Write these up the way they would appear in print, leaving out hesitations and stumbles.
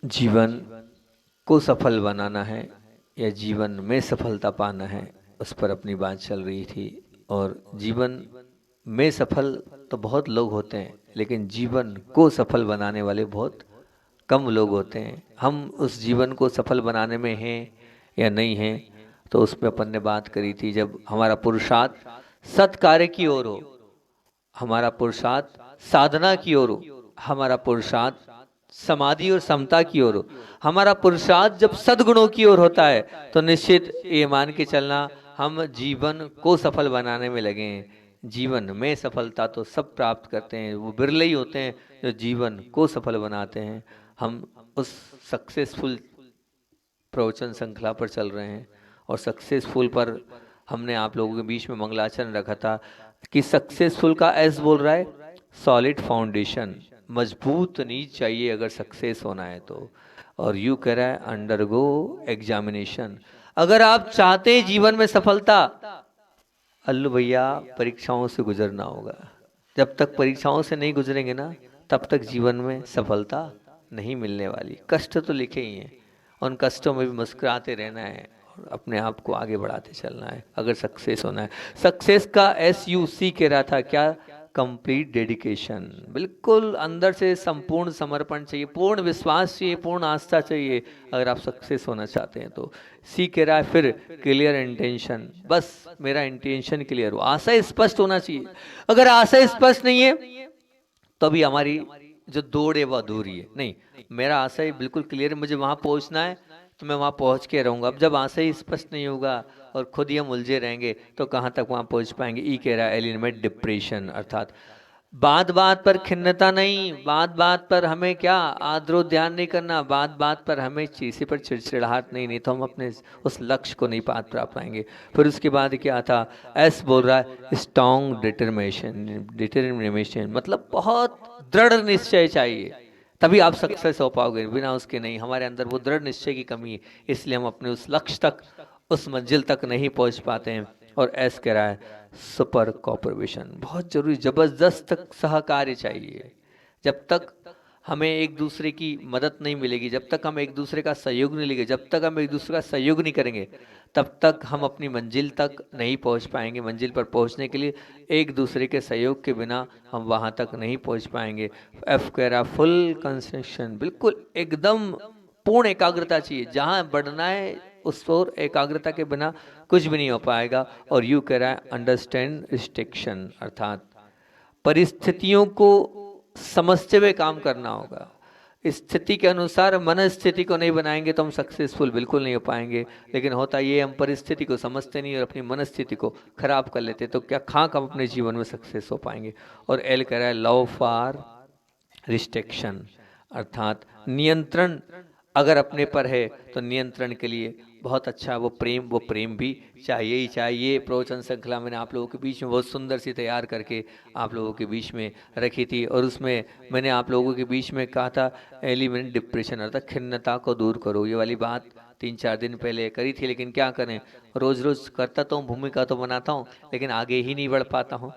जीवन को सफल बनाना है या जीवन में सफलता पाना है, उस पर अपनी बात चल रही थी। और जीवन में सफल तो बहुत लोग होते हैं, लेकिन जीवन को सफल बनाने वाले बहुत कम लोग होते हैं। हम उस जीवन को सफल बनाने में हैं या नहीं हैं, तो उस पर अपन ने बात करी थी। जब हमारा पुरुषार्थ सत्कार्य की ओर हो, हमारा पुरुषार्थ साधना की ओर हो, हमारा पुरुषार्थ समाधि और समता की ओर हो, हमारा पुरुषार्थ जब सद्गुणों की ओर होता है, तो निश्चित ये मान के चलना हम जीवन को सफल बनाने में लगे हैं। जीवन में सफलता तो सब प्राप्त करते हैं, वो बिरले ही होते हैं जो जीवन को सफल बनाते हैं। हम उस सक्सेसफुल प्रवचन श्रृंखला पर चल रहे हैं, और सक्सेसफुल पर हमने आप लोगों के बीच में मंगलाचरण रखा था कि सक्सेसफुल का एस बोल रहा है सॉलिड फाउंडेशन, मजबूत नींव चाहिए अगर सक्सेस होना है तो। और यू कह रहा है अंडरगो एग्जामिनेशन। अगर आप चाहते हैं जीवन में सफलता, अल्लू भैया परीक्षाओं से गुजरना होगा। जब तक परीक्षाओं से नहीं गुजरेंगे ना, तब तक जीवन में सफलता नहीं मिलने वाली। कष्ट तो लिखे ही हैं, उन कष्टों में भी मुस्कुराते रहना है और अपने आप को आगे बढ़ाते चलना है अगर सक्सेस होना है। सक्सेस का SUC कह रहा था क्या? Complete dedication. बिल्कुल अंदर से संपूर्ण समर्पण चाहिए, पूर्ण विश्वास चाहिए, पूर्ण आस्था चाहिए अगर आप सक्सेस होना चाहते हैं तो। सी कह रहा है फिर क्लियर इंटेंशन। बस मेरा इंटेंशन क्लियर हो, आशा स्पष्ट होना चाहिए। अगर आशा स्पष्ट नहीं है तो अभी हमारी जो दौड़ है वो अधूरी है। नहीं, मेरा आशय बिल्कुल क्लियर है, मुझे वहां पहुंचना है तो मैं वहां पहुंच के रहूंगा। अब जब आशय स्पष्ट नहीं होगा और खुद ही हम उलझे रहेंगे तो कहाँ तक वहां पहुंच पाएंगे। ई कह रहा है एलिमेंट डिप्रेशन, अर्थात बात बात पर खिन्नता नहीं, बात बात पर हमें क्या आदरो ध्यान नहीं करना, बात बात पर हमें किसी पर चिड़चिड़ाहट नहीं, नहीं तो हम अपने उस लक्ष्य को नहीं पात्र पाएंगे। फिर उसके बाद क्या था? एस बोल रहा है स्ट्रॉन्ग डिटर्मिनेशन। डिटर्मिनेशन मतलब बहुत दृढ़ निश्चय चाहिए, तभी आप सक्सेस हो पाओगे, बिना उसके नहीं। हमारे अंदर वो दृढ़ निश्चय की कमी है, इसलिए हम अपने उस लक्ष्य तक, उस मंजिल तक नहीं पहुंच पाते हैं। और एस कह रहा है सुपर कॉपरेशन, बहुत जरूरी, जबरदस्त सहकार्य चाहिए। जब तक हमें एक दूसरे की मदद नहीं मिलेगी, जब तक हम एक दूसरे का सहयोग नहीं लेंगे, जब तक हम एक दूसरे का सहयोग नहीं करेंगे, तब तक हम अपनी मंजिल तक नहीं पहुंच पाएंगे। मंजिल पर पहुंचने के लिए एक दूसरे के सहयोग के बिना हम वहां तक नहीं पहुंच पाएंगे। एफ कह रहा फुल कंसंट्रेशन, बिल्कुल एकदम पूर्ण एकाग्रता चाहिए। जहां बढ़ना है उस ओर एकाग्रता के बिना कुछ भी नहीं हो पाएगा। और यू कह रहा है अंडरस्टैंड रिस्ट्रिक्शन, अर्थात परिस्थितियों को समझते हुए काम करना होगा। स्थिति के अनुसार मन स्थिति को नहीं बनाएंगे तो हम सक्सेसफुल बिल्कुल नहीं हो पाएंगे। लेकिन होता ये हम परिस्थिति को समझते नहीं और अपनी मन स्थिति को खराब कर लेते, तो क्या खाक हम अपने जीवन में सक्सेस हो पाएंगे। और एल कह रहा है लव फॉर रिस्ट्रिक्शन, अर्थात नियंत्रण अगर अपने पर है तो नियंत्रण के लिए बहुत अच्छा वो प्रेम भी चाहिए ही चाहिए। प्रवचन श्रृंखला मैंने आप लोगों के बीच में बहुत सुंदर सी तैयार करके आप लोगों के बीच में रखी थी, और उसमें मैंने आप लोगों के बीच में कहा था एलिमेंट डिप्रेशन, अर्थात खिन्नता को दूर करो। ये वाली बात 3-4 दिन पहले करी थी, लेकिन क्या करें, रोज रोज करता तो हूँ, भूमिका तो बनाता हूँ, लेकिन आगे ही नहीं बढ़ पाता हूँ।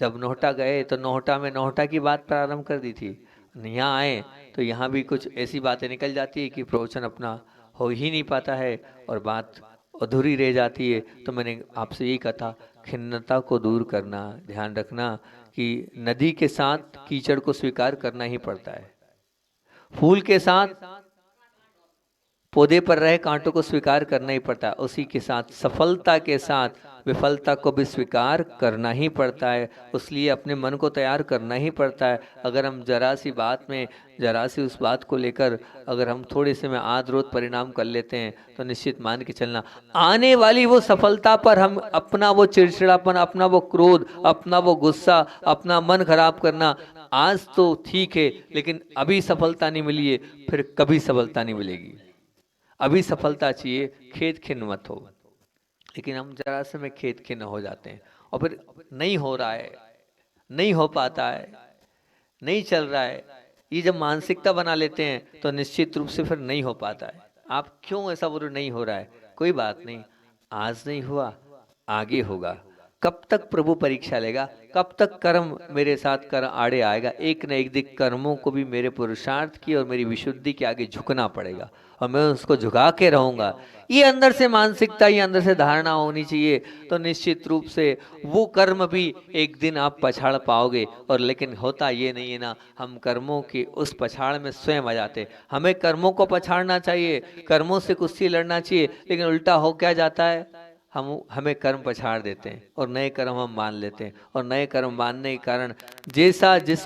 जब नोहटा गए तो नोहटा में नोहटा की बात प्रारंभ कर दी थी, यहाँ आए तो यहाँ भी कुछ ऐसी बातें निकल जाती है कि प्रवचन अपना हो ही नहीं पाता है और बात अधूरी रह जाती है। तो मैंने आपसे यही कहा था, खिन्नता को दूर करना, ध्यान रखना कि नदी के साथ कीचड़ को स्वीकार करना ही पड़ता है, फूल के साथ पौधे पर रहे कांटों को स्वीकार करना ही पड़ता है, उसी के साथ सफलता के साथ विफलता को भी स्वीकार करना ही पड़ता है। उसलिए अपने मन को तैयार करना ही पड़ता है। अगर हम जरा सी बात में, जरा सी उस बात को लेकर अगर हम थोड़े से में आद रोध परिणाम कर लेते हैं, तो निश्चित मान के चलना आने वाली वो सफलता पर हम अपना वो चिड़चिड़ापन, अपना वो क्रोध, अपना वो गुस्सा, अपना मन खराब करना, आज तो ठीक है लेकिन अभी सफलता नहीं मिली है, फिर कभी सफलता नहीं मिलेगी। अभी सफलता चाहिए, खेत खिन्न मत हो। लेकिन हम जरा से में खेत खिन्न हो जाते हैं और फिर नहीं हो रहा है, नहीं हो पाता है, नहीं चल रहा है, ये जब मानसिकता बना लेते हैं तो निश्चित रूप से फिर नहीं हो पाता है। आप क्यों ऐसा बोलो नहीं हो रहा है? कोई बात नहीं, आज नहीं हुआ आगे होगा, कब तक प्रभु परीक्षा लेगा, कब तक कर्म मेरे साथ कर आड़े आएगा। एक न एक दिन कर्मों को भी मेरे पुरुषार्थ की और मेरी विशुद्धि के आगे झुकना पड़ेगा और मैं उसको झुका के रहूंगा। ये अंदर से मानसिकता, ये अंदर से धारणा होनी चाहिए। तो निश्चित रूप से वो कर्म भी एक दिन आप पछाड़ पाओगे। और लेकिन होता ये नहीं है ना, हम कर्मों की उस पछाड़ में स्वयं आ जाते। हमें कर्मों को पछाड़ना चाहिए, कर्मों से कुश्ती लड़ना चाहिए, लेकिन उल्टा हो क्या जाता है, हमें कर्म पछाड़ देते हैं और नए कर्म हम मान लेते हैं। और नए कर्म मानने के कारण जैसा जिस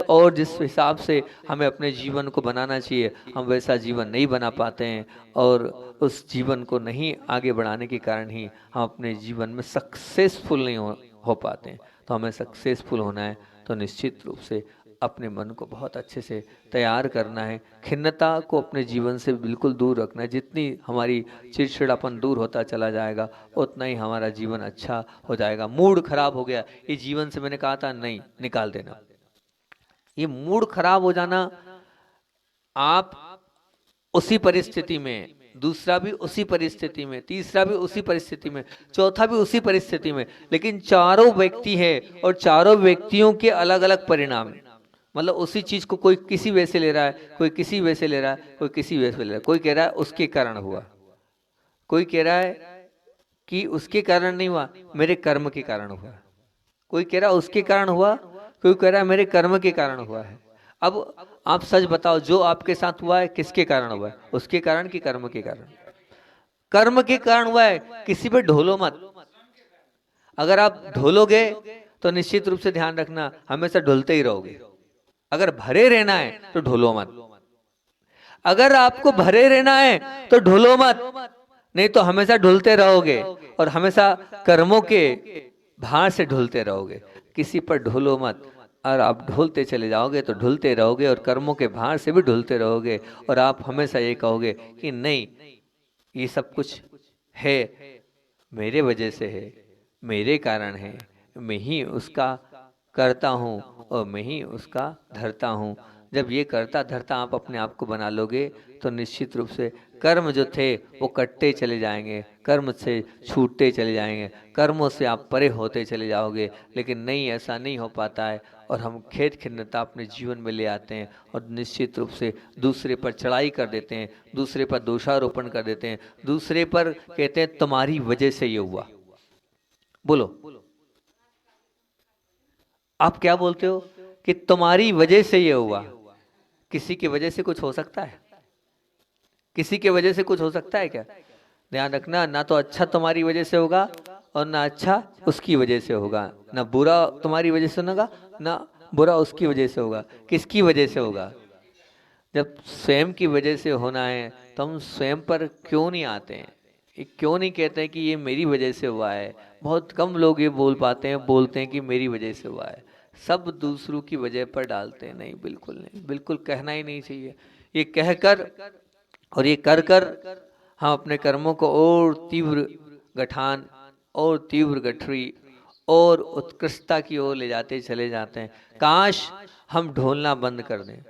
हिसाब से हमें अपने जीवन को बनाना चाहिए, हम वैसा जीवन नहीं बना पाते हैं। और उस जीवन को नहीं आगे बढ़ाने के कारण ही हम अपने जीवन में सक्सेसफुल नहीं हो पाते हैं। तो हमें सक्सेसफुल होना है तो निश्चित रूप से अपने मन को बहुत अच्छे से तैयार करना है। खिन्नता को अपने जीवन से बिल्कुल दूर रखना है। जितनी हमारी चिड़चिड़ापन दूर होता चला जाएगा उतना ही हमारा जीवन अच्छा हो जाएगा। मूड खराब हो गया, ये जीवन से मैंने कहा था नहीं, निकाल देना। ये मूड खराब हो जाना, आप उसी परिस्थिति में, दूसरा भी उसी परिस्थिति में, तीसरा भी उसी परिस्थिति में, चौथा भी उसी परिस्थिति में, लेकिन चारों व्यक्ति है और चारों व्यक्तियों के अलग अलग परिणाम हैं। मतलब उसी चीज को कोई किसी वे से ले रहा है, कोई किसी वे से ले रहा है, कोई किसी वे से ले रहा है। कोई कह रहा है उसके कारण हुआ, कोई कह रहा है कि उसके कारण नहीं हुआ, मेरे कर्म के कारण हुआ। कोई कह रहा है उसके कारण हुआ, कोई कह रहा है मेरे कर्म के कारण हुआ है। अब आप सच बताओ, जो आपके साथ हुआ है किसके कारण हुआ है, उसके कारण कि कर्म के कारण? कर्म के कारण हुआ है। किसी पे ढोलो मत। अगर आप ढोलोगे तो निश्चित रूप से ध्यान रखना हमेशा ढुलते ही रहोगे। अगर भरे रहना है तो ढोलो मत। अगर आपको भरे रहना है तो ढोलो मत, नहीं तो हमेशा ढुलते रहोगे और हमेशा कर्मों के भार से ढुलते रहोगे। किसी पर ढोलो मत, और आप ढुलते चले जाओगे तो ढुलते रहोगे और कर्मों के भार से भी ढुलते रहोगे। और आप हमेशा ये कहोगे कि नहीं, ये सब कुछ है मेरे वजह से है, मेरे कारण है, मैं ही उसका करता हूँ और मैं ही उसका धरता हूँ। जब ये करता धरता आप अपने आप को बना लोगे तो निश्चित रूप से कर्म जो थे वो कटते चले जाएंगे, कर्म से छूटते चले जाएंगे, कर्मों से आप परे होते चले जाओगे। लेकिन नहीं, ऐसा नहीं हो पाता है और हम खेद खिन्नता अपने जीवन में ले आते हैं और निश्चित रूप से दूसरे पर चढ़ाई कर देते हैं, दूसरे पर दोषारोपण कर देते हैं, दूसरे पर कहते हैं तुम्हारी वजह से ये हुआ। बोलो, आप क्या बोलते हो कि तुम्हारी वजह से ये हुआ? किसी की वजह से कुछ हो सकता है? किसी की वजह से कुछ हो सकता है क्या? ध्यान रखना, ना तो अच्छा तुम्हारी वजह से होगा और ना अच्छा उसकी वजह से होगा, ना बुरा तुम्हारी वजह से होगा ना बुरा उसकी वजह से होगा। किसकी वजह से होगा? जब स्वयं की वजह से होना है तो हम स्वयं पर क्यों नहीं आते हैं? ये क्यों नहीं कहते हैं कि ये मेरी वजह से हुआ है? बहुत कम लोग ये बोल पाते हैं, बोलते हैं कि मेरी वजह से हुआ है। सब दूसरों की वजह पर डालते हैं। नहीं, बिल्कुल नहीं, बिल्कुल कहना ही नहीं चाहिए। ये कहकर और ये कर कर हम अपने कर्मों को और तीव्र गठान और तीव्र गठरी और उत्कृष्टता की ओर ले जाते चले जाते हैं। काश हम ढोलना बंद कर दें,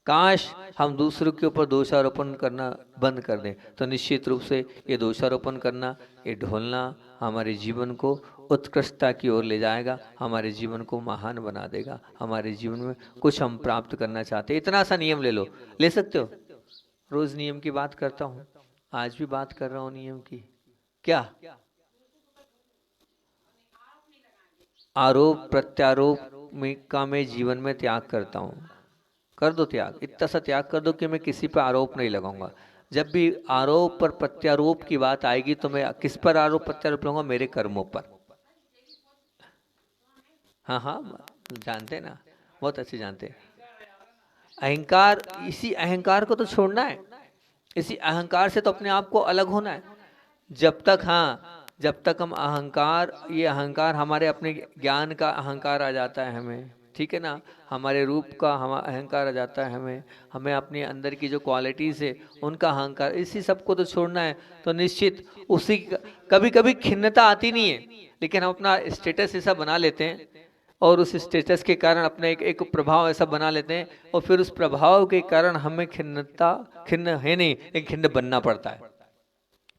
काश हम दूसरों के ऊपर दोषारोपण करना बंद कर दें। तो निश्चित रूप से ये दोषारोपण करना, ये ढोलना हमारे जीवन को उत्कृष्टता की ओर ले जाएगा, हमारे जीवन को महान बना देगा। हमारे जीवन में कुछ हम प्राप्त करना चाहते हैं, इतना सा नियम ले लो, ले सकते हो। रोज नियम की बात करता हूँ, आज भी बात कर रहा हूँ नियम की। क्या आरोप प्रत्यारोप का मैं जीवन में त्याग करता हूँ। कर दो त्याग, इतना सा त्याग कर दो कि मैं किसी पर आरोप नहीं लगाऊंगा। जब भी आरोप पर प्रत्यारोप की बात आएगी तो मैं किस पर आरोप प्रत्यारोप लगाऊंगा? मेरे कर्मों पर। हाँ हाँ, जानते हैं ना, बहुत अच्छे जानते हैं। अहंकार, इसी अहंकार को तो छोड़ना है, इसी अहंकार से तो अपने आप को अलग होना है। जब तक, हाँ, जब तक हम अहंकार, ये अहंकार हमारे अपने ज्ञान का अहंकार आ जाता है हमें, ठीक है ना, हमारे रूप का हम अहंकार आ जाता है हमें, हमें अपने अंदर की जो क्वालिटीज है उनका अहंकार, इसी सबको तो छोड़ना है। तो निश्चित उसी, कभी कभी खिन्नता आती नहीं है, लेकिन हम अपना स्टेटस ऐसा बना लेते हैं और उस स्टेटस के कारण अपने एक प्रभाव ऐसा बना लेते हैं और फिर उस प्रभाव के कारण हमें खिन्न है नहीं, एक खिन्न बनना पड़ता है।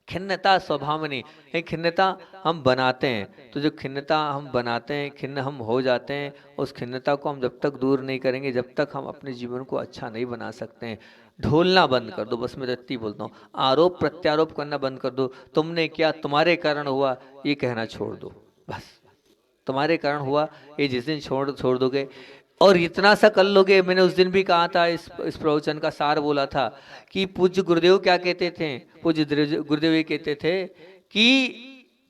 खिन्नता स्वभाव में नहीं है। खिन्नता हम बनाते हैं, तो जो खिन्नता हम बनाते हैं, खिन्न हम हो जाते हैं, उस खिन्नता को हम जब तक दूर नहीं करेंगे, जब तक हम अपने जीवन को अच्छा नहीं बना सकते हैं। ढोलना बंद कर दो, बस मैं तो इतनी बोलता हूँ। आरोप प्रत्यारोप करना बंद कर दो। तुमने क्या, तुम्हारे कारण हुआ, ये कहना छोड़ दो। बस तुम्हारे कारण हुआ, ये जिस दिन छोड़ दोगे और इतना सा कर लोगे। मैंने उस दिन भी कहा था, इस प्रवचन का सार बोला था कि पूज्य गुरुदेव क्या कहते थे, पूज्य गुरुदेव ये कहते थे कि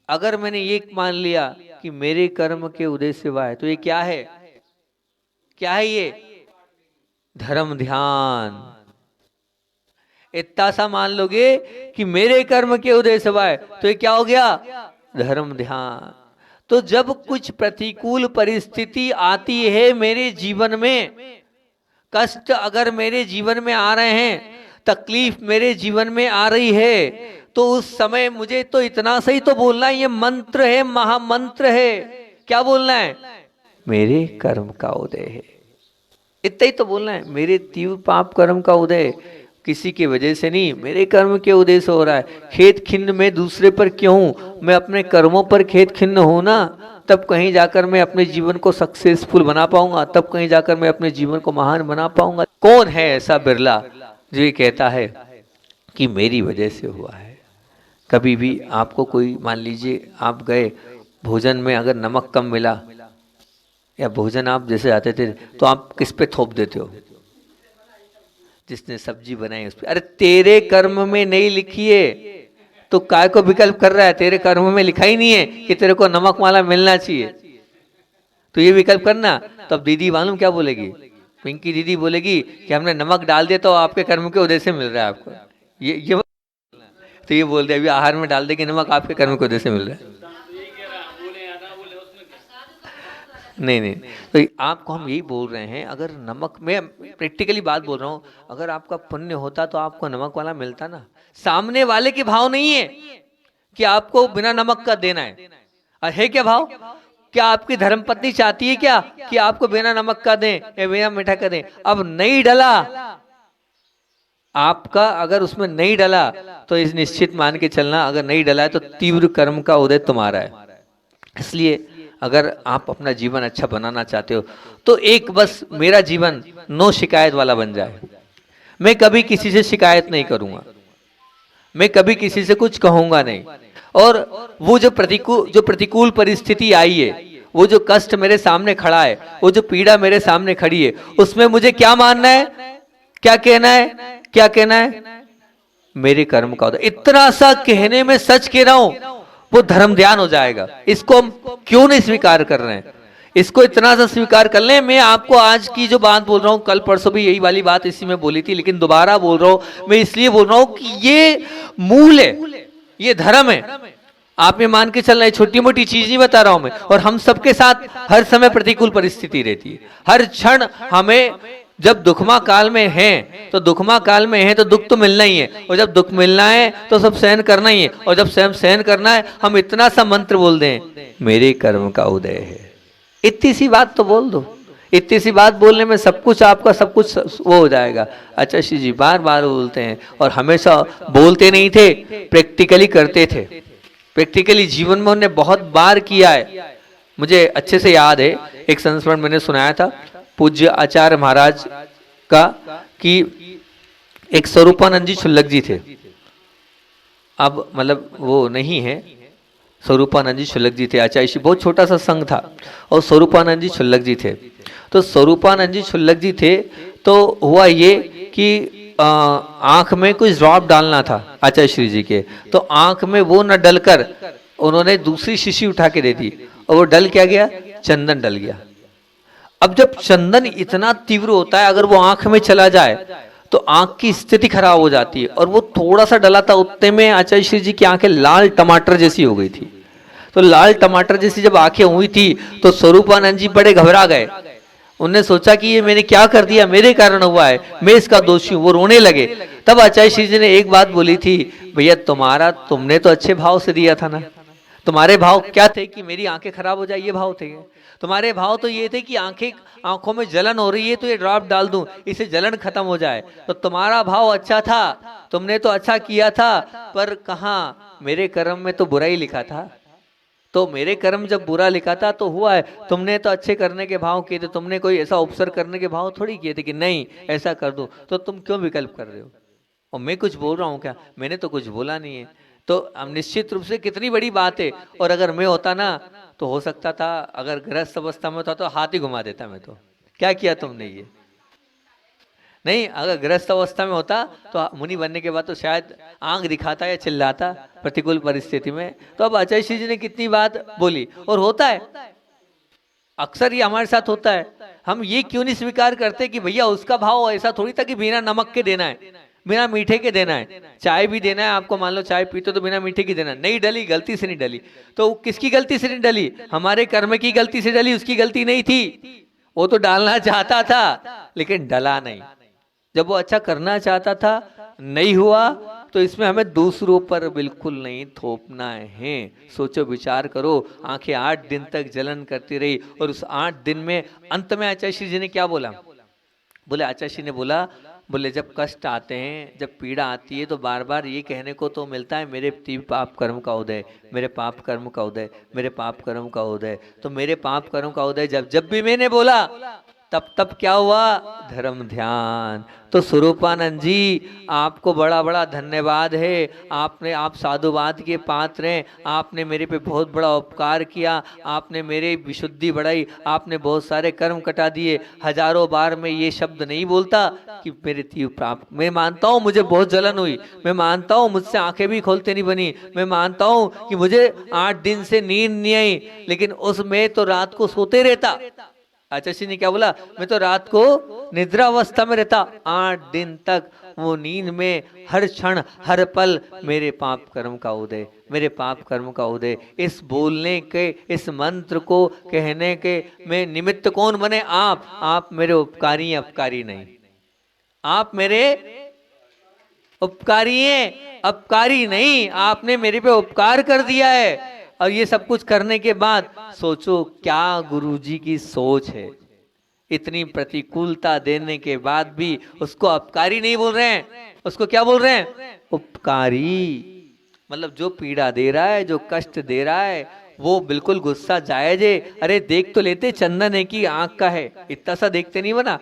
अगर मैंने ये मान लिया कि मेरे कर्म के उदय सिवाय, तो ये क्या है, क्या है ये? धर्म ध्यान। इतना सा मान लोगे कि मेरे कर्म के उदय सिवाय, तो ये क्या हो गया? धर्म ध्यान। तो जब कुछ प्रतिकूल परिस्थिति आती है मेरे जीवन में, कष्ट अगर मेरे जीवन में आ रहे हैं, तकलीफ मेरे जीवन में आ रही है, तो उस समय मुझे तो इतना सही तो बोलना है, ये मंत्र है, महामंत्र है। क्या बोलना है? मेरे कर्म का उदय है। इतना ही तो बोलना है, मेरे तीव्र पाप कर्म का उदय किसी की वजह से नहीं, मेरे कर्म के उदय से हो रहा है। खेत खिन्न मैं दूसरे पर क्यों हूं? मैं अपने कर्मों पर खेत खिन्न हूं ना, तब कहीं जाकर मैं अपने जीवन को सक्सेसफुल बना पाऊंगा, तब कहीं जाकर मैं अपने जीवन को महान बना पाऊंगा। कौन है ऐसा बिरला जो ये कहता है कि मेरी वजह से हुआ है? कभी भी आपको कोई, मान लीजिए आप गए भोजन में, अगर नमक कम मिला या भोजन आप जैसे आते थे, तो आप किस पे थोप देते हो? जिसने सब्जी बनाई उस पर। अरे तेरे कर्म में नहीं लिखी है तो काय को विकल्प कर रहा है? तेरे कर्म में लिखा ही नहीं है कि तेरे को नमक वाला मिलना चाहिए, तो ये विकल्प करना। तो अब दीदी मालूम क्या बोलेगी? पिंकी दीदी बोलेगी कि हमने नमक डाल दिया तो आपके कर्म के उदय से मिल रहा है आपको। ये तो ये बोल दे अभी आहार में डाल दे कि नमक आपके कर्म के उदय से मिल रहा है। नहीं, तो आपको हम यही बोल रहे हैं, अगर नमक, मैं प्रैक्टिकली बात बोल रहा हूँ, अगर आपका पुण्य होता तो आपको नमक वाला मिलता ना। सामने वाले के भाव नहीं है कि आपको बिना नमक का देना है। और है क्या भाव? क्या आपकी धर्मपत्नी चाहती है क्या कि आपको बिना नमक का दें या बिना मीठा का दें? अब नहीं डला आपका, अगर उसमें नहीं डला तो इस निश्चित मान के चलना, अगर नहीं डला है तो तीव्र कर्म का उदय तुम्हारा है। इसलिए अगर आप अपना जीवन अच्छा बनाना चाहते हो तो एक बस मेरा जीवन नो शिकायत वाला बन जाए। मैं कभी किसी से शिकायत नहीं करूंगा, मैं कभी किसी से कुछ कहूंगा नहीं। और वो जो प्रतिकूल परिस्थिति आई है, वो जो कष्ट मेरे सामने खड़ा है, वो जो पीड़ा मेरे सामने खड़ी है, उसमें मुझे क्या मानना है, क्या कहना है, क्या कहना है? मेरे कर्म का उदय। इतना सा कहने में सच कह रहा हूं, वो धर्म ध्यान हो जाएगा। इसको हम क्यों नहीं स्वीकार कर रहे हैं? इसको इतना सा स्वीकार कर लें। मैं आपको आज की जो बात बोल रहा हूँ, कल परसों भी यही वाली बात इसी में बोली थी, लेकिन दोबारा बोल रहा हूं। मैं इसलिए बोल रहा हूं कि ये मूल है, ये धर्म है। आप ये मान के चलना है, छोटी मोटी चीज नहीं बता रहा हूं मैं। और हम सबके साथ हर समय प्रतिकूल परिस्थिति रहती है, हर क्षण हमें। जब दुखमा काल में है तो दुखमा काल में है तो दुख तो मिलना ही है, और जब दुख मिलना है तो सब सहन करना ही है, और जब सहन करना है, हम इतना सा मंत्र बोल दें, मेरे कर्म का उदय है। इतनी सी बात तो बोल दो। इतनी सी बात बोलने में सब कुछ आपका, सब कुछ वो हो जाएगा। अच्छा श्री जी बार बार बोलते हैं, और हमेशा बोलते नहीं थे, प्रैक्टिकली करते थे। प्रैक्टिकली जीवन में उन्होंने बहुत बार किया है। मुझे अच्छे से याद है, एक संस्मरण मैंने सुनाया था पूज्य आचार्य महाराज का, कि एक स्वरूपानंद जी छुल्लक जी थे। अब मतलब वो नहीं है, स्वरूपानंद जी छुल्लक जी थे। आचार्य जी, बहुत छोटा सा संघ था और स्वरूपानंद जी छुल्लक जी थे। तो स्वरूपानंद जी छुल्लक जी थे, तो हुआ ये कि आंख में कुछ ड्रॉप डालना था आचार्य श्री जी के, तो आंख में वो न डलकर उन्होंने दूसरी शीशी उठा के दे दी, और वो डल क्या गया? चंदन डल गया। अब जब चंदन इतना तीव्र होता है, अगर वो आंख में चला जाए तो आंख की स्थिति खराब हो जाती है। और वो थोड़ा सा डला था, उतने में आचार्य श्री जी की आंखें लाल टमाटर जैसी हो गई थी। तो लाल टमाटर जैसी जब आंखें हुई थी तो स्वरूपानंद जी बड़े घबरा गए। उन्होंने सोचा कि ये मैंने क्या कर दिया, मेरे कारण हुआ है, मैं इसका दोषी हूं। वो रोने लगे। तब आचार्य श्री जी ने एक बात बोली थी, भैया तुमने तो अच्छे भाव से दिया था ना, तुम्हारे भाव क्या थे कि मेरी आंखें खराब हो जाए, ये भाव थे। तुम्हारे भाव तो ये थे कि आंखों में जलन हो रही है तो ये ड्रॉप डाल दूं, इससे जलन खत्म हो जाए। तो तुम्हारा भाव अच्छा था, तुमने तो अच्छा किया था, पर कहाँ, मेरे कर्म में तो बुरा ही लिखा था। तो मेरे कर्म जब बुरा लिखा था तो हुआ है, तुमने तो अच्छे करने के भाव किए थे, तुमने कोई ऐसा उपसर्ग करने के भाव थोड़ी किए थे कि नहीं ऐसा कर दूं, तो तुम क्यों विकल्प कर रहे हो? और मैं कुछ बोल रहा हूँ क्या? मैंने तो कुछ बोला नहीं है। तो अब निश्चित रूप से कितनी बड़ी बात है। और अगर मैं होता ना तो हो सकता था, अगर गृहस्थ अवस्था में होता तो हाथ ही घुमा देता मैं तो। क्या किया तुमने ये? नहीं, अगर गृहस्थ अवस्था में होता तो मुनि बनने के बाद तो शायद आंख दिखाता या चिल्लाता प्रतिकूल परिस्थिति में। तो अब अजय श्री जी ने कितनी बात बोली, और होता है अक्सर ये हमारे साथ होता है। हम ये क्यों नहीं स्वीकार करते कि भैया उसका भाव ऐसा थोड़ी था कि बिना नमक के देना है, बिना मीठे के देना है। चाय भी देना है आपको, मान लो चाय पीते तो बिना मीठे की देना, नहीं डली, गलती से नहीं डली, तो किसकी गलती से नहीं डली? हमारे कर्म की गलती से डली, उसकी गलती नहीं थी। वो तो डालना चाहता था लेकिन डला नहीं। जब वो अच्छा करना चाहता था, नहीं हुआ, तो इसमें हमें दूसरों पर बिल्कुल नहीं थोपना है। सोचो, विचार करो, आंखें 8 दिन तक जलन करती रही, और उस 8 दिन में अंत में आचार्य जी ने क्या बोला? बोले, आचार्य जी ने बोला, बोले जब कष्ट आते हैं, जब पीड़ा आती है, तो बार बार ये कहने को तो मिलता है, मेरे पाप कर्म का उदय, मेरे पाप कर्म का उदय, मेरे पाप कर्म का उदय। तो मेरे पाप कर्म का उदय जब जब भी मैंने बोला, तब तब क्या हुआ? धर्म ध्यान। तो स्वरूपानंद जी, आपको बड़ा बड़ा धन्यवाद है। आप साधुवाद के पात्र हैं। आपने मेरे पे बहुत बड़ा उपकार किया, आपने मेरे विशुद्धि बढ़ाई, आपने बहुत सारे कर्म कटा दिए। हजारों बार मैं ये शब्द नहीं बोलता कि मेरे तीव्र प्राप्त, मैं मानता हूँ मुझे बहुत जलन हुई, मैं मानता हूँ मुझसे आंखें भी खोलते नहीं बनी, मैं मानता हूँ कि मुझे 8 दिन से नींद नहीं आई, लेकिन उसमें तो रात को सोते रहता। आचार्य ने क्या बोला? मैं तो रात को निद्रा अवस्था में रहता 8 दिन तक, वो नींद में हर क्षण हर पल मेरे पाप कर्म का उदय, मेरे पाप कर्म का उदय। इस बोलने के, इस मंत्र को कहने के में निमित्त कौन बने? आप मेरे उपकारी हैं, अपकारी नहीं। आप मेरे उपकारी हैं, अपकारी नहीं। आपने मेरे पे उपकार कर दिया है। और ये सब कुछ करने के बाद सोचो क्या गुरुजी की सोच है। इतनी प्रतिकूलता देने के बाद भी उसको अपकारी नहीं बोल रहे हैं, उसको क्या बोल रहे हैं? उपकारी। मतलब जो पीड़ा दे रहा है, जो कष्ट दे रहा है, वो बिल्कुल गुस्सा जायज है। अरे देख तो लेते, चंदन है कि आंख का है, इतना सा देखते नहीं बना,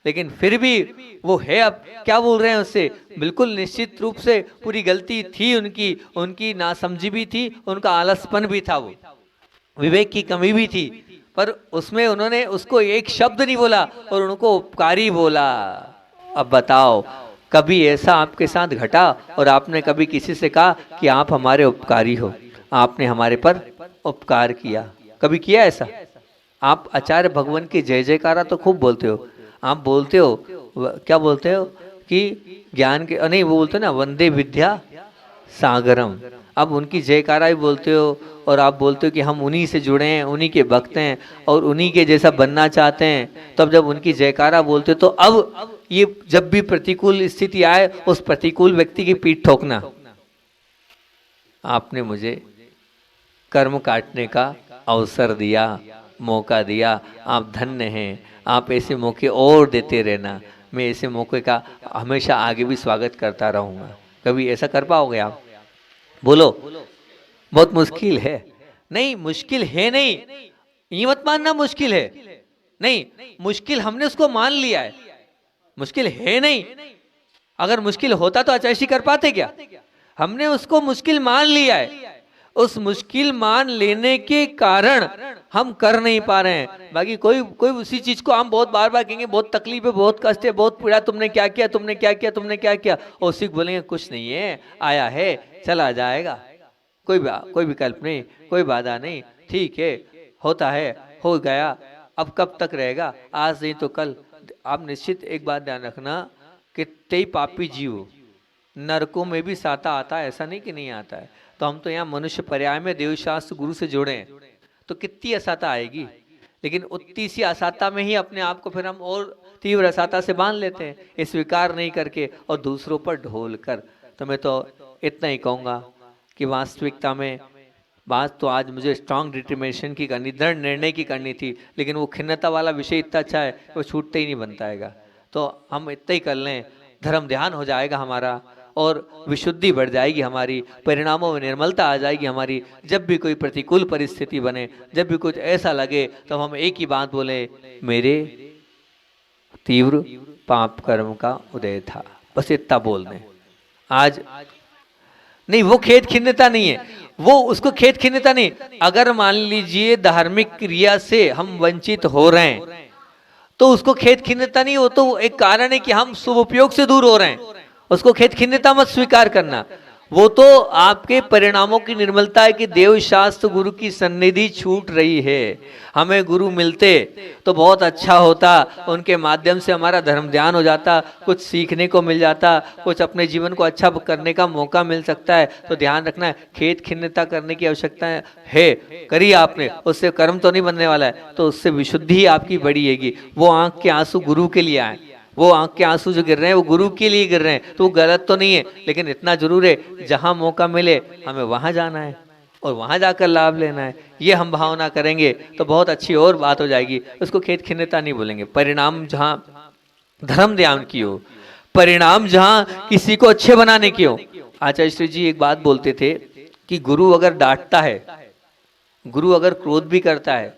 लेकिन फिर भी वो है। अब क्या बोल रहे हैं उससे? बिल्कुल निश्चित रूप से पूरी गलती थी उनकी, उनकी नासमझी भी थी, उनका आलसपन भी था, वो विवेक की कमी भी थी, पर उसमें उन्होंने उसको एक शब्द नहीं बोला और उनको उपकारी बोला। अब बताओ, कभी ऐसा आपके साथ घटा और आपने कभी किसी से कहा कि आप हमारे उपकारी हो, आपने हमारे पर उपकार किया? कभी किया ऐसा? आप आचार्य भगवान की जय जयकारा तो खूब बोलते हो, आप बोलते हो, क्या बोलते हो कि ज्ञान के, नहीं वो बोलते हो ना, वंदे विद्या सागरम। अब उनकी जयकारा भी बोलते हो, और आप बोलते हो कि हम उन्हीं से जुड़े हैं, उन्हीं के भक्त हैं और उन्हीं के जैसा बनना चाहते हैं। तब जब उनकी जयकारा बोलते हो, तो अब ये जब भी प्रतिकूल स्थिति आए, उस प्रतिकूल व्यक्ति की पीठ ठोकना। आपने मुझे कर्म काटने का अवसर दिया, मौका दिया, आप धन्य हैं। आप ऐसे मौके और देते रहना, मैं ऐसे मौके का हमेशा आगे भी स्वागत करता रहूँगा। कभी ऐसा कर पाओगे आप? बोलो। बहुत मुश्किल है। नहीं, मुश्किल है नहीं, ये मत मानना मुश्किल है, नहीं, मुश्किल हमने उसको मान लिया है, मुश्किल है नहीं। अगर मुश्किल होता तो आचार्य कर पाते क्या? हमने उसको मुश्किल मान लिया है, उस मुश्किल मान लेने के कारण हम कर नहीं पा रहे हैं। बाकी कोई कोई उसी चीज को हम बहुत बार बार कहेंगे, बहुत तकलीफ है, बहुत कष्ट है, बहुत पीड़ा, तुमने क्या किया, तुमने क्या किया, तुमने क्या किया, और उसी को बोलेंगे कुछ नहीं है, आया है चला जाएगा, कोई विकल्प नहीं, कोई बाधा नहीं, ठीक है, होता है, हो गया, अब कब तक रहेगा, आज नहीं तो कल। आप निश्चित एक बात ध्यान रखना, कितने ही पापी जीव नरकों में भी साता आता है, ऐसा नहीं कि नहीं आता है। तो हम तो यहाँ मनुष्य पर्याय में देवशास्त्र गुरु से जुड़े हैं, तो कितनी असाता आएगी, लेकिन उतनी सी असाता में ही अपने आप को फिर हम और तीव्र असाता से बांध लेते हैं, ये स्वीकार नहीं करके और दूसरों पर ढोल कर। तो मैं तो इतना ही कहूँगा कि वास्तविकता में बात तो आज मुझे स्ट्रांग डिटर्मिनेशन की करनी, दृढ़ निर्णय की करनी थी, लेकिन वो खिन्नता वाला विषय इतना अच्छा है वो छूटते ही नहीं बनता है। तो हम इतना ही कर लें, धर्म ध्यान हो जाएगा हमारा और विशुद्धि बढ़ जाएगी हमारी, परिणामों में निर्मलता आ जाएगी हमारी। जब भी कोई प्रतिकूल परिस्थिति बने, जब भी कुछ ऐसा लगे, तो हम एक ही बात बोले, मेरे तीव्र पाप कर्म का उदय था, बस इतना बोल दें। आज नहीं, वो खेद खिन्नता नहीं है, वो उसको खेद खिन्नता नहीं। अगर मान लीजिए धार्मिक क्रिया से हम वंचित हो रहे हैं तो उसको खेद खिन्नता नहीं, हो तो एक कारण है कि हम शुभ उपयोग से दूर हो रहे हैं, उसको खेद खिन्नता मत स्वीकार करना। वो तो आपके परिणामों की निर्मलता है कि देव शास्त्र गुरु की सन्निधि छूट रही है। हमें गुरु मिलते तो बहुत अच्छा होता, उनके माध्यम से हमारा धर्म ध्यान हो जाता, कुछ सीखने को मिल जाता, कुछ अपने जीवन को अच्छा करने का मौका मिल सकता है। तो ध्यान रखना है, खेद खिन्नता करने की आवश्यकता है करी आपने, उससे कर्म तो नहीं बनने वाला है, तो उससे विशुद्धि आपकी बढ़ेगी। वो आंख के आंसू गुरु के लिए आए, वो आंख के आंसू जो गिर रहे हैं वो गुरु के लिए गिर रहे हैं, तो वो गलत तो नहीं है, लेकिन इतना जरूर है जहां मौका मिले हमें वहां जाना है और वहां जाकर लाभ लेना है। ये हम भावना करेंगे तो बहुत अच्छी और बात हो जाएगी, उसको खेद खिन्नता नहीं बोलेंगे। परिणाम जहां धर्म ध्यान की हो, परिणाम जहां किसी को अच्छे बनाने की हो। आचार्य श्री जी एक बात बोलते थे कि गुरु अगर डांटता है, गुरु अगर क्रोध भी करता है,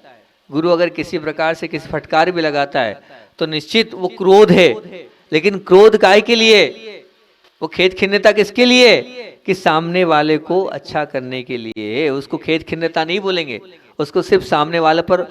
गुरु अगर किसी प्रकार से किसी फटकार भी लगाता है, तो निश्चित वो क्रोध है, लेकिन क्रोध काय के लिए, वो खेद खिन्नता किसके लिए, कि सामने वाले को अच्छा करने के लिए। उसको खेद खिन्नता नहीं बोलेंगे, उसको सिर्फ सामने वाले पर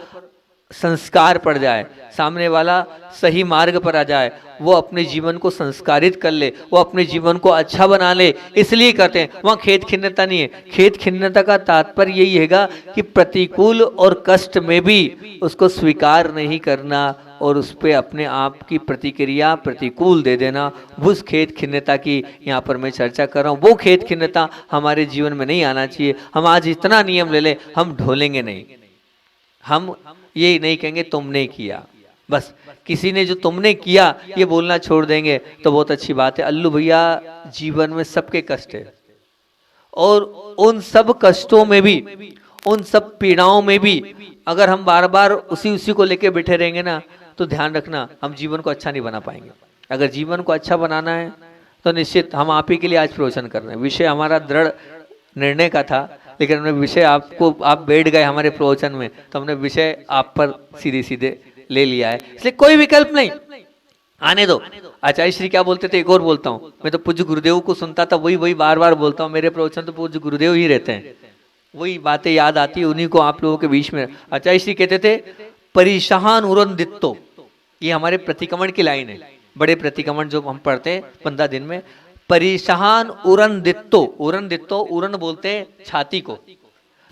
संस्कार पड़ जाए, सामने वाला सही मार्ग पर आ जाए, वो अपने जीवन को संस्कारित कर ले, वो अपने जीवन को अच्छा बना ले, इसलिए करते हैं। वहां खेद खिन्नता नहीं है। खेद खिन्नता का तात्पर्य यही हैगा कि प्रतिकूल और कष्ट में भी उसको स्वीकार नहीं करना और उस पर अपने आप की प्रतिक्रिया प्रतिकूल दे देना, उस खेद खिन्नता की यहाँ पर मैं चर्चा कर रहा हूँ। वो खेद खिन्नता हमारे जीवन में नहीं आना चाहिए। हम आज इतना नियम ले लें, हम ढोलेंगे नहीं, हम ये नहीं कहेंगे तुमने किया, बस किसी ने जो तुमने किया ये बोलना छोड़ देंगे तो बहुत अच्छी बात है। अल्लू भैया, जीवन में सबके कष्ट है और उन सब कष्टों में भी, उन सब पीड़ाओं में भी अगर हम बार बार उसी को लेके बैठे रहेंगे ना, तो ध्यान रखना हम जीवन को अच्छा नहीं बना पाएंगे। अगर जीवन को अच्छा बनाना है तो निश्चित हम आप ही के लिए आज प्रवचन कर रहे हैं। विषय हमारा दृढ़ निर्णय का था, लेकिन हमने विषय आपको, आप बैठ गए हमारे प्रवचन में तो हमने विषय आप पर सीधे सीधे ले लिया है, इसलिए कोई विकल्प नहीं, आने दो। आचार्य श्री क्या बोलते थे, एक और बोलता हूँ, मैं तो पूज्य गुरुदेव को सुनता था, वही बार बार बोलता हूँ, मेरे प्रवचन तो पूज्य गुरुदेव ही रहते हैं, वही बातें याद आती है, उन्हीं को आप लोगों के बीच में। आचार्य श्री कहते थे परिशाहान उरंदित्तो, ये हमारे प्रतिक्रमण की लाइन है, बड़े प्रतिक्रमण जो हम पढ़ते हैं 15 दिन में। परिशाहान उरन दित्तो, उरन दित्तो, उरन बोलते हैं छाती को,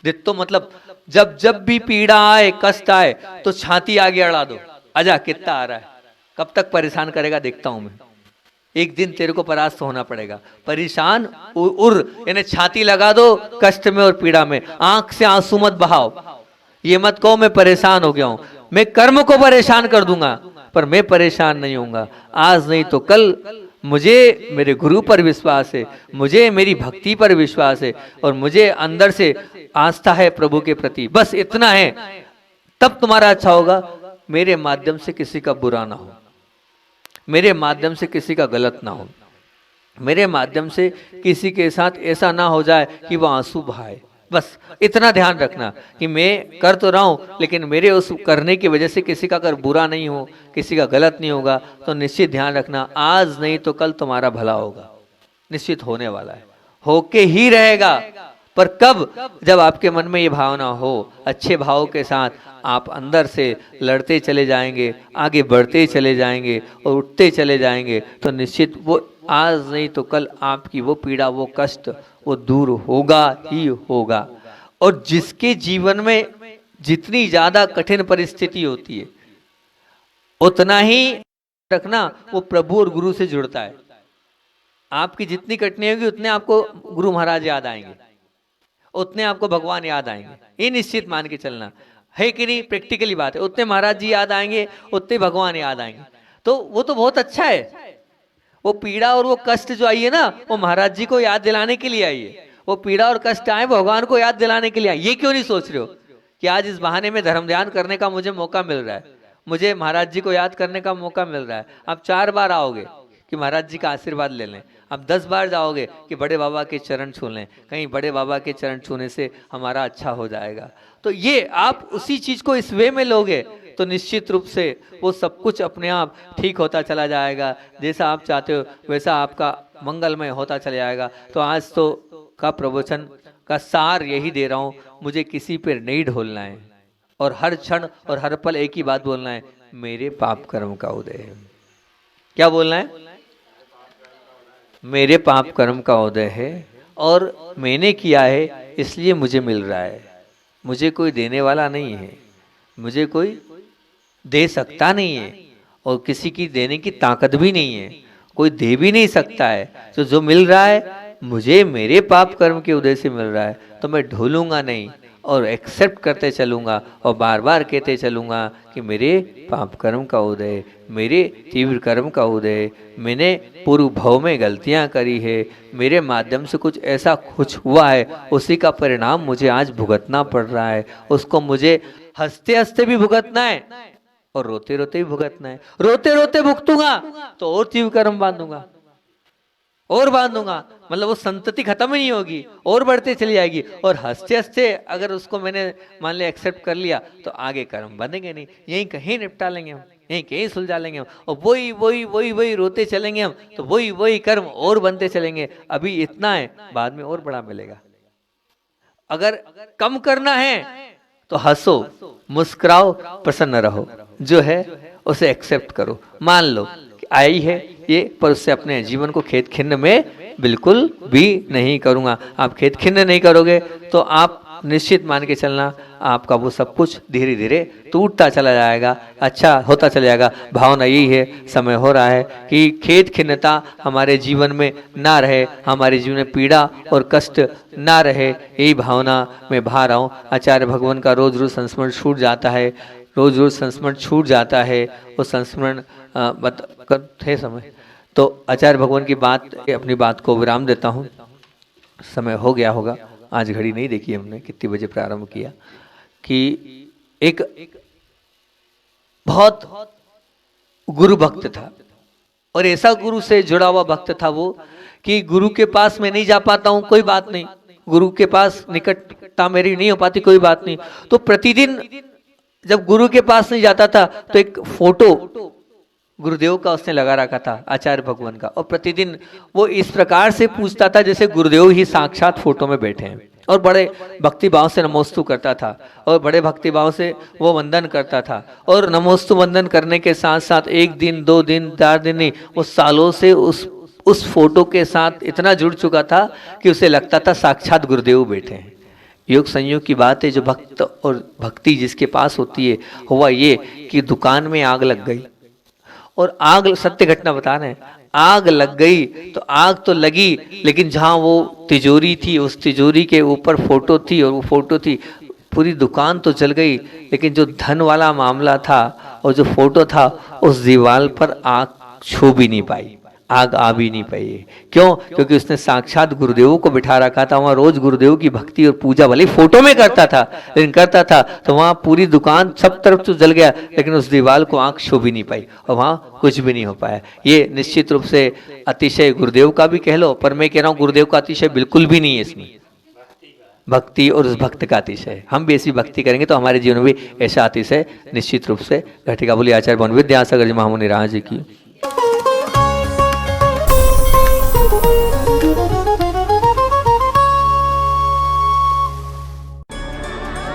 दित्तो मतलब जब जब भी पीड़ा आए, कष्ट आए तो छाती आगे अड़ा दो, आजा कितना आ रहा है, कब तक परेशान करेगा देखता हूं मैं, एक दिन तेरे को परास्त होना पड़ेगा। परेशान उर यानी छाती लगा दो कष्ट में और पीड़ा में, आंख से आंसू मत बहाओ, ये मत कहो मैं परेशान हो गया हूं, मैं कर्म को परेशान कर दूंगा पर मैं परेशान नहीं होऊंगा। आज नहीं तो कल मुझे मेरे गुरु पर विश्वास है, मुझे मेरी भक्ति पर विश्वास है और मुझे अंदर से आस्था है प्रभु के प्रति, बस इतना है, तब तुम्हारा अच्छा होगा। मेरे माध्यम से किसी का बुरा ना हो, मेरे माध्यम से किसी का गलत ना हो, मेरे माध्यम से किसी के साथ ऐसा ना हो जाए कि वह आंसू बहाए, बस इतना ध्यान रखना कि मैं कर तो रहा हूं लेकिन मेरे उस करने की वजह से किसी का अगर बुरा नहीं हो, किसी का गलत नहीं होगा, तो निश्चित ध्यान रखना आज नहीं तो कल तुम्हारा भला होगा, निश्चित होने वाला है, होके ही रहेगा। पर कब, जब आपके मन में ये भावना हो, अच्छे भाव के साथ आप अंदर से लड़ते चले जाएंगे, आगे बढ़ते चले जाएंगे और उठते चले जाएंगे, तो निश्चित वो आज नहीं तो कल आपकी वो पीड़ा, वो कष्ट वो दूर होगा ही होगा। और जिसके जीवन में जितनी ज्यादा कठिन परिस्थिति होती है उतना ही रखना वो प्रभु और गुरु से जुड़ता है। आपकी जितनी कठिनाई होगी उतने आपको गुरु महाराज याद आएंगे, उतने आपको भगवान याद आएंगे, ये निश्चित मान के चलना है कि नहीं, प्रैक्टिकली बात है। उतने महाराज जी याद आएंगे, उतने भगवान याद आएंगे, तो वो तो बहुत अच्छा है। वो पीड़ा और वो कष्ट जो आई है ना, वो महाराज जी को याद दिलाने के लिए आई है, वो पीड़ा और कष्ट आए भगवान को याद दिलाने के लिए आए। ये क्यों नहीं सोच रहे हो कि आज इस बहाने में धर्म ध्यान करने का मुझे मौका मिल रहा है, मुझे महाराज जी को याद करने का मौका मिल रहा है। आप 4 बार आओगे कि महाराज जी का आशीर्वाद ले लें, आप 10 बार जाओगे कि बड़े बाबा के चरण छू लें, कहीं बड़े बाबा के चरण छूने से हमारा अच्छा हो जाएगा। तो ये आप उसी चीज को इस वे में लोगे तो निश्चित रूप से वो सब कुछ अपने आप ठीक होता चला जाएगा। जैसा आप चाहते हो वैसा आपका मंगलमय होता चला जाएगा। तो आज तो का प्रवचन का सार यही दे रहा हूँ, मुझे किसी पर नहीं ढोलना है और हर क्षण और हर पल एक ही बात बोलना है, मेरे पाप कर्म का उदय है। क्या बोलना है? मेरे पाप कर्म का उदय है और मैंने किया है इसलिए मुझे मिल रहा है। मुझे कोई देने वाला नहीं है, मुझे कोई दे सकता नहीं है और किसी की देने की ताकत भी नहीं है, कोई दे भी नहीं सकता है। तो जो मिल रहा है मुझे मेरे पाप कर्म के उदय से मिल रहा है, तो मैं ढूलूंगा नहीं और एक्सेप्ट करते चलूंगा और बार बार कहते चलूंगा कि मेरे पाप कर्म का उदय, मेरे तीव्र कर्म का उदय, मैंने पूर्व भव में गलतियां करी है, मेरे माध्यम से कुछ ऐसा कुछ हुआ है, उसी का परिणाम मुझे आज भुगतना पड़ रहा है। उसको मुझे हंसते हंसते भी भुगतना है और रोते रोते भी भुगतना है। रोते रोते भुगतूंगा तो और तीव्र कर्म बांधूंगा और बांधूंगा, मतलब वो संतति खत्म ही नहीं होगी और बढ़ते चली जाएगी। और हंसते हंसते अगर उसको मैंने मान लिया एक्सेप्ट कर लिया तो आगे कर्म बनेंगे नहीं, यहीं कहीं निपटा लेंगे हम, यहीं कहीं सुलझा लेंगे हम, और वही वही वही वही रोते चलेंगे हम, तो वही वही कर्म और बनते चलेंगे। अभी इतना है, बाद में और बड़ा मिलेगा। अगर कम करना है तो हंसो, मुस्कुराओ, प्रसन्न रहो, जो है उसे एक्सेप्ट करो, मान लो कि आई है ये, पर उससे अपने जीवन को खेद खिन्न में बिल्कुल भी नहीं करूंगा। आप खेद खिन्न नहीं करोगे तो आप निश्चित मान के चलना आपका वो सब कुछ धीरे धीरे टूटता चला जाएगा, अच्छा होता चला जाएगा। भावना यही है, समय हो रहा है कि खेद खिन्नता हमारे जीवन में ना रहे, हमारे जीवन में पीड़ा और कष्ट ना रहे, यही भावना में भा रहा हूँ। आचार्य भगवान का रोज रोज संस्मरण छूट जाता है, रोज रोज संस्मरण छूट जाता है, वो संस्मरण थे समय। तो आचार्य भगवान की बात, अपनी बात को विराम देता हूँ, समय हो गया होगा, आज घड़ी नहीं देखी हमने कितनी बजे प्रारंभ किया, कि एक बहुत गुरु भक्त था और ऐसा गुरु से जुड़ा हुआ भक्त था वो कि गुरु के पास मैं नहीं जा पाता हूँ, कोई बात नहीं, गुरु के पास निकटता मेरी नहीं हो पाती, कोई बात नहीं। तो प्रतिदिन जब गुरु के पास नहीं जाता था तो एक फोटो गुरुदेव का उसने लगा रखा था, आचार्य भगवान का, और प्रतिदिन वो इस प्रकार से पूछता था जैसे गुरुदेव ही साक्षात फोटो में बैठे हैं, और बड़े भक्ति भाव से नमोस्तु करता था और बड़े भक्ति भाव से वो वंदन करता था। और नमोस्तु वंदन करने के साथ साथ 1 दिन 2 दिन 4 दिन नहीं, वो सालों से उस फोटो के साथ इतना जुड़ चुका था कि उसे लगता था साक्षात गुरुदेव बैठे हैं। योग संयोग की बात है, जो भक्त और भक्ति जिसके पास होती है, हुआ ये कि दुकान में आग लग गई, और आग, सत्य घटना बता रहे हैं, आग लग गई तो आग तो लगी, लेकिन जहां वो तिजोरी थी उस तिजोरी के ऊपर फोटो थी, और वो फोटो थी, पूरी दुकान तो जल गई, लेकिन जो धन वाला मामला था और जो फोटो था उस दीवार पर आग छू भी नहीं पाई, आग आ भी नहीं पाई। क्यों? क्योंकि उसने साक्षात गुरुदेव को बिठा रखा था, वहां रोज गुरुदेव की भक्ति और पूजा भले फोटो में करता था, लेकिन करता था तो वहां पूरी दुकान सब तरफ तो जल गया, लेकिन उस दीवार को आंख छू भी नहीं पाई और वहां कुछ भी नहीं हो पाया। ये निश्चित रूप से अतिशय गुरुदेव का भी कह लो, पर मैं कह रहा हूँ गुरुदेव का अतिशय बिल्कुल भी नहीं है इसमें, भक्ति और उस भक्त का अतिशय। हम भी ऐसी भक्ति करेंगे तो हमारे जीवन में भी ऐसा अतिशय निश्चित रूप से घटेगा। बोलिए आचार्य भगवान विद्यासागर जी महामुनि राज की।